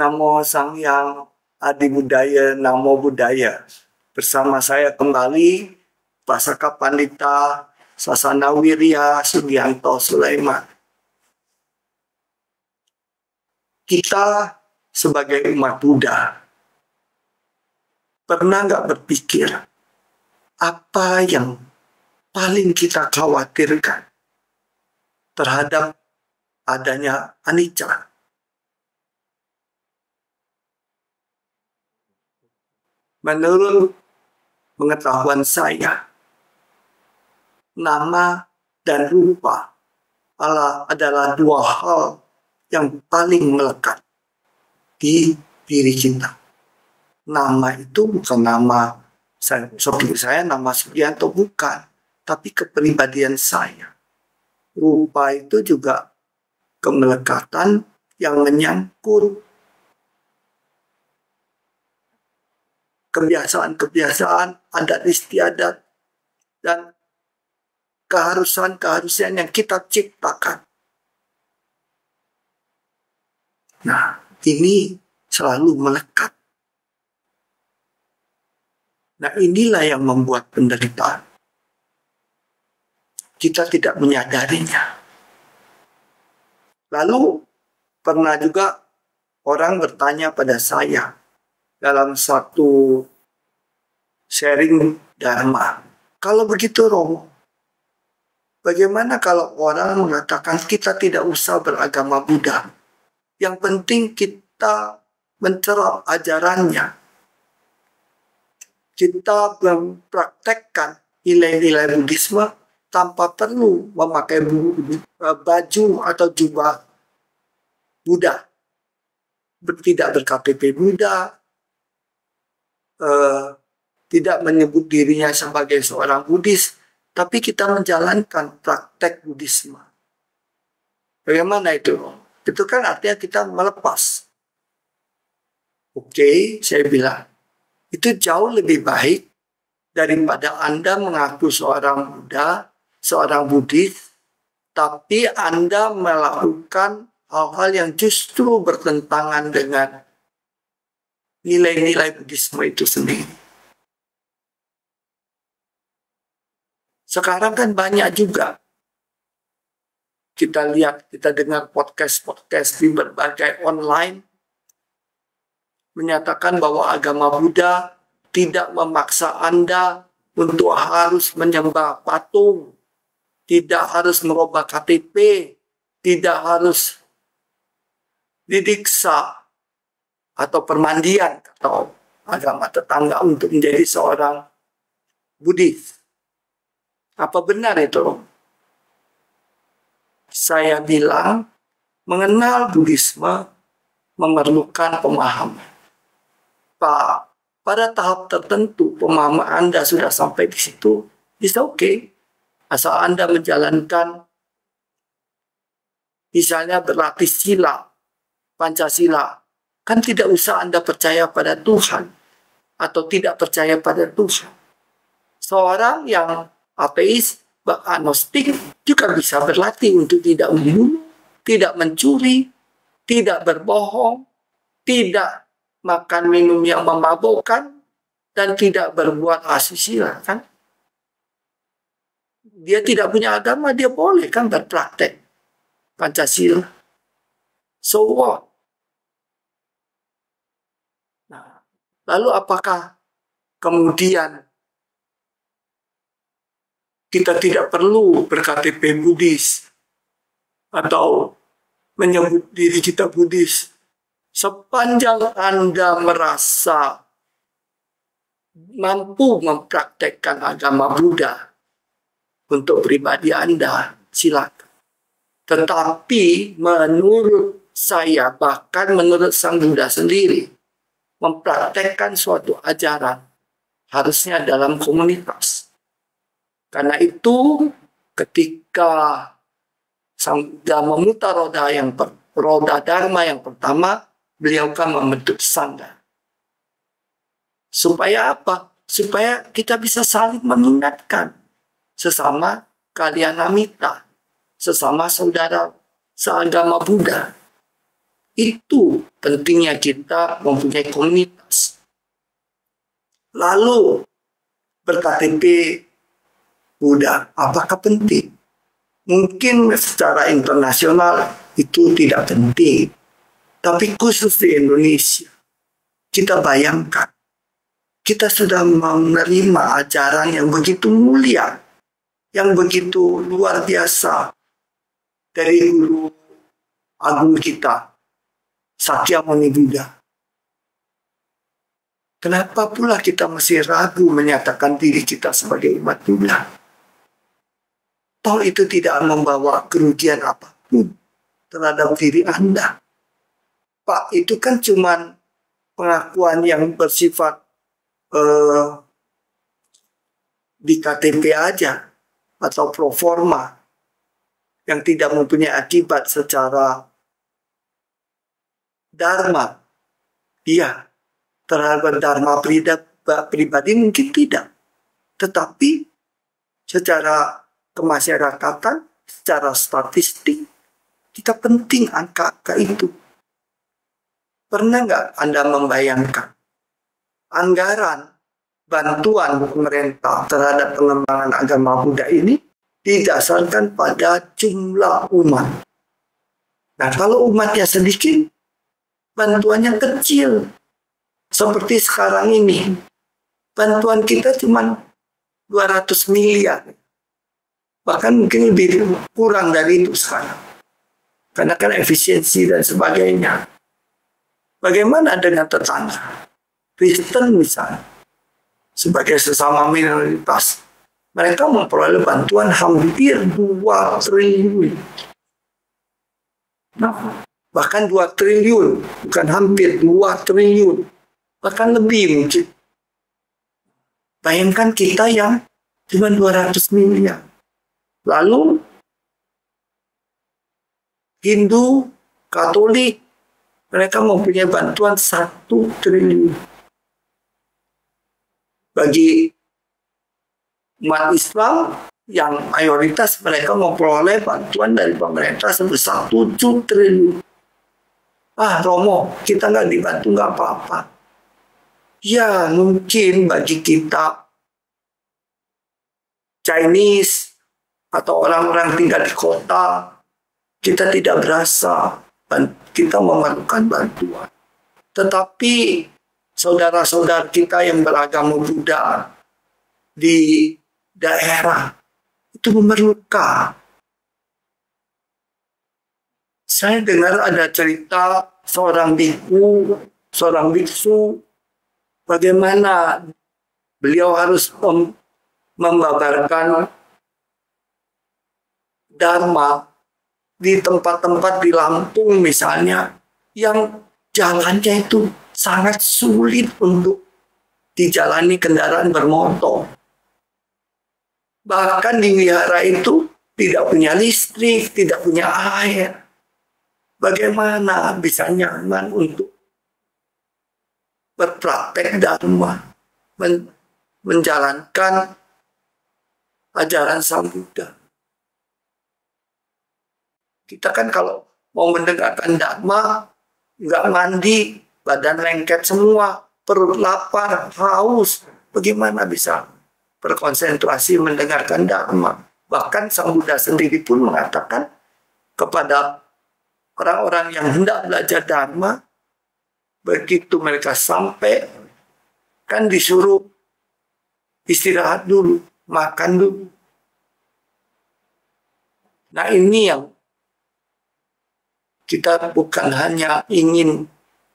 Namo Sangyang Adi Budaya, Namo Buddhaya. Bersama saya kembali Pasaka Pandita Sasana Wirya Sugianto Sulaiman. Kita sebagai umat Buddha pernah nggak berpikir apa yang paling kita khawatirkan terhadap adanya anicca? Menurut pengetahuan saya, nama dan rupa adalah dua hal yang paling melekat di diri kita. Nama itu bukan nama seperti saya, nama Sugianto bukan, tapi kepribadian saya. Rupa itu juga kemelekatan yang menyangkut kebiasaan-kebiasaan, adat istiadat, dan keharusan-keharusan yang kita ciptakan. Nah, ini selalu melekat. Nah, inilah yang membuat penderitaan. Kita tidak menyadarinya. Lalu, pernah juga orang bertanya pada saya dalam satu sharing dharma. Kalau begitu Romo, bagaimana kalau orang mengatakan kita tidak usah beragama Buddha? Yang penting kita mencerap ajarannya. Kita mempraktekkan nilai-nilai Buddhisme tanpa perlu memakai baju atau jubah Buddha. Tidak ber-KTP Buddha, tidak menyebut dirinya sebagai seorang Buddhis, tapi kita menjalankan praktek Buddhisme. Bagaimana itu? Itu kan artinya kita melepas. Oke, saya bilang, itu jauh lebih baik daripada Anda mengaku seorang Buddha, seorang Buddhis, tapi Anda melakukan hal-hal yang justru bertentangan dengan nilai-nilai Buddhisme itu sendiri. Sekarang kan banyak juga kita lihat, kita dengar podcast di berbagai online menyatakan bahwa agama Buddha tidak memaksa Anda untuk harus menyembah patung, tidak harus merubah KTP, tidak harus didiksa atau permandian atau agama tetangga untuk menjadi seorang Buddhis. Apa benar itu? Saya bilang, mengenal Buddhisme memerlukan pemahaman. Pak, pada tahap tertentu pemahaman Anda sudah sampai di situ, it's okay. Asal Anda menjalankan, misalnya berlatih sila, Pancasila, kan tidak usah Anda percaya pada Tuhan atau tidak percaya pada Tuhan. Seorang yang ateis, agnostik juga bisa berlatih untuk tidak membunuh, tidak mencuri, tidak berbohong, tidak makan minum yang memabukkan, dan tidak berbuat asusila, kan? Dia tidak punya agama, dia boleh kan berpraktek Pancasila. So what? Nah, lalu apakah kemudian kita tidak perlu ber-KTP Buddhis atau menyebut diri kita Buddhis? Sepanjang Anda merasa mampu mempraktekkan agama Buddha untuk pribadi Anda, silakan. Tetapi menurut saya, bahkan menurut Sang Buddha sendiri, mempraktekkan suatu ajaran harusnya dalam komunitas. Karena itu ketika Sang Buddha memutar roda Dharma yang pertama, beliau kan membentuk sangga. Supaya apa? Supaya kita bisa saling mengingatkan sesama Kalyanamitta, sesama saudara seagama Buddha. Itu pentingnya kita mempunyai komunitas. Lalu berKTP Buddha, apakah penting? Mungkin secara internasional itu tidak penting. Tapi khusus di Indonesia, kita bayangkan, kita sudah menerima ajaran yang begitu mulia, yang begitu luar biasa dari guru agung kita, Sakyamuni Buddha. Kenapa pula kita masih ragu menyatakan diri kita sebagai umat Buddha? Toh itu tidak membawa kerugian apapun terhadap diri Anda. Pak, itu kan cuman pengakuan yang bersifat di KTP aja atau pro forma yang tidak mempunyai akibat secara dharma. Iya, terhadap dharma pribadi mungkin tidak. Tetapi secara kemasyarakatan, secara statistik, kita penting angka-angka itu. Pernah nggak Anda membayangkan anggaran bantuan pemerintah terhadap pengembangan agama Buddha ini didasarkan pada jumlah umat. Nah, kalau umatnya sedikit, bantuannya kecil. Seperti sekarang ini, bantuan kita cuma 200 miliar. Bahkan mungkin lebih kurang dari itu sekarang. Karena kan efisiensi dan sebagainya. Bagaimana dengan tetangga? Kristen misalnya, sebagai sesama minoritas, mereka memperoleh bantuan hampir 2 triliun. Nah, bahkan 2 triliun, bukan hampir 2 triliun, bahkan lebih mungkin. Bayangkan kita yang cuma 200 miliar. Lalu Hindu, Katolik, mereka mempunyai bantuan 1 triliun. Bagi umat Islam yang mayoritas, mereka memperoleh bantuan dari pemerintah sebesar 7 triliun. Ah, Romo, kita nggak dibantu nggak apa-apa. Ya, mungkin bagi kita Chinese atau orang-orang tinggal di kota, kita tidak berasa kita memerlukan bantuan. Tetapi saudara-saudara kita yang beragama Buddha di daerah itu memerlukan. Saya dengar ada cerita seorang biksu, bagaimana beliau harus membabarkan Dharma di tempat-tempat di Lampung misalnya, yang jalannya itu sangat sulit untuk dijalani kendaraan bermotor. Bahkan di wihara itu tidak punya listrik, tidak punya air. Bagaimana bisa nyaman untuk berpraktek Dharma, menjalankan ajaran Sang Buddha? Kita kan kalau mau mendengarkan Dharma, nggak mandi, badan lengket semua, perut lapar, haus. Bagaimana bisa berkonsentrasi mendengarkan Dharma? Bahkan Sang Buddha sendiri pun mengatakan kepada orang-orang yang hendak belajar Dharma, begitu mereka sampai, kan disuruh istirahat dulu, makan dulu. Nah, ini yang kita bukan hanya ingin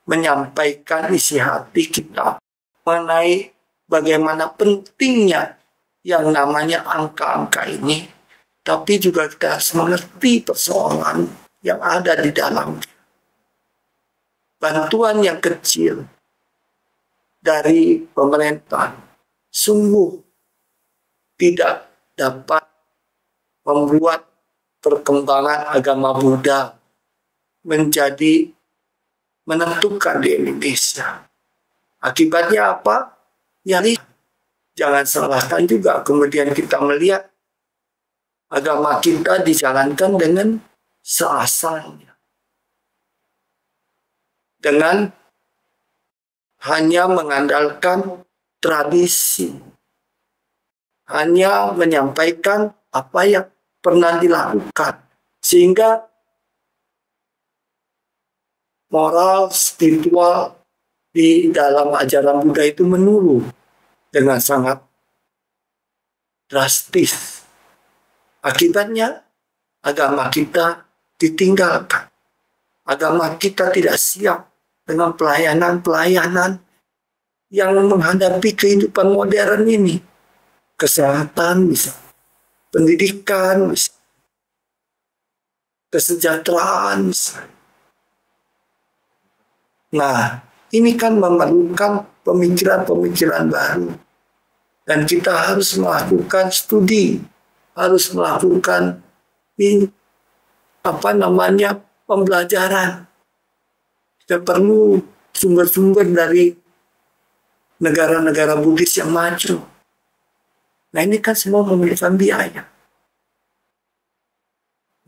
menyampaikan isi hati kita mengenai bagaimana pentingnya yang namanya angka-angka ini, tapi juga kita harus mengerti persoalan yang ada di dalam. Bantuan yang kecil dari pemerintah sungguh tidak dapat membuat perkembangan agama Buddha menjadi menentukan di Indonesia. Akibatnya apa? Ya, jangan salahkan juga kemudian kita melihat agama kita dijalankan dengan seasalnya. dengan hanya mengandalkan tradisi, hanya menyampaikan apa yang pernah dilakukan, sehingga moral spiritual di dalam ajaran Buddha itu menurun dengan sangat drastis. Akibatnya agama kita ditinggalkan. Agama kita tidak siap dengan pelayanan-pelayanan yang menghadapi kehidupan modern ini. Kesehatan bisa, pendidikan bisa, kesejahteraan bisa. Nah, ini kan memerlukan pemikiran-pemikiran baru. Dan kita harus melakukan studi, harus melakukan pembelajaran. Kita perlu sumber-sumber dari negara-negara Buddhis yang maju. Nah, ini kan semua memerlukan biaya.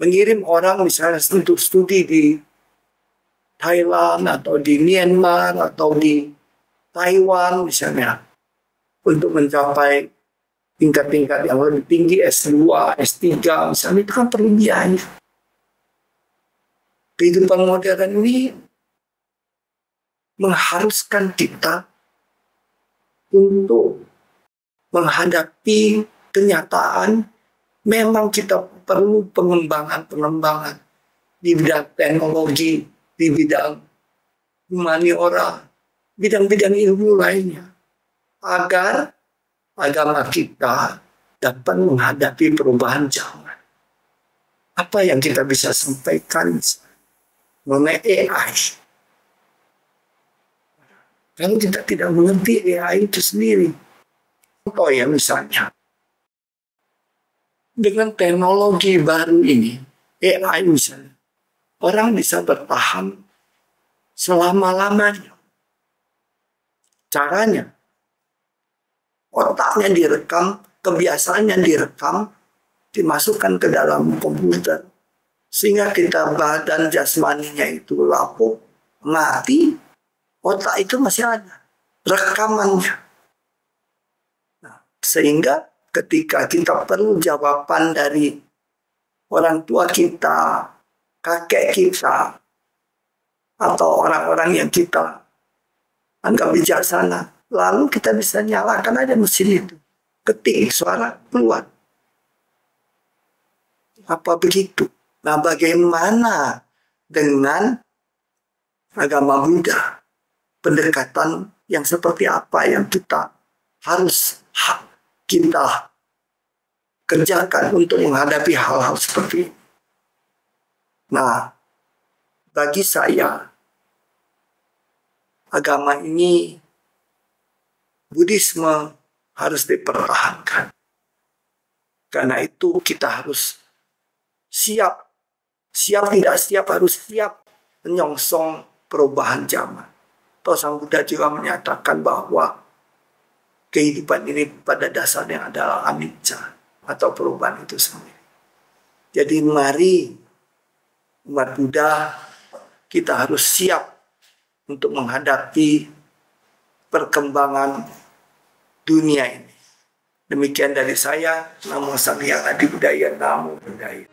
Mengirim orang misalnya untuk studi di Thailand atau di Myanmar atau di Taiwan misalnya, untuk mencapai tingkat-tingkat yang lebih tinggi, S2, S3 misalnya, itu kan perlu biaya. Kehidupan modern ini mengharuskan kita untuk menghadapi kenyataan memang kita perlu pengembangan di bidang teknologi, di bidang humaniora, bidang-bidang ilmu lainnya, agar agama kita dapat menghadapi perubahan zaman. Apa yang kita bisa sampaikan mengenai AI? Kalau kita tidak mengerti AI itu sendiri. Contoh ya misalnya, dengan teknologi baru ini, AI misalnya, orang bisa bertahan selama-lamanya. Caranya, otaknya direkam, kebiasaannya direkam, dimasukkan ke dalam komputer. Sehingga kita badan jasmaninya itu lapuk, mati, otak itu masih ada, rekamannya. Nah, sehingga ketika kita perlu jawaban dari orang tua kita, kakek kita, atau orang-orang yang kita anggap bijaksana, lalu kita bisa nyalakan aja mesin itu, ketik suara keluar. Apa begitu? Nah, bagaimana dengan agama Buddha? Pendekatan yang seperti apa yang kita harus kita kerjakan untuk menghadapi hal-hal seperti ini? Nah, bagi saya, agama ini, Buddhisme harus dipertahankan. Karena itu kita harus siap tidak siap, harus siap menyongsong perubahan zaman. Toh Sang Buddha juga menyatakan bahwa kehidupan ini pada dasarnya adalah anicca, atau perubahan itu sendiri. Jadi mari umat Buddha, kita harus siap untuk menghadapi perkembangan dunia ini. Demikian dari saya. Namo Samgyang Adi Buddhaya, Namo Buddhaya.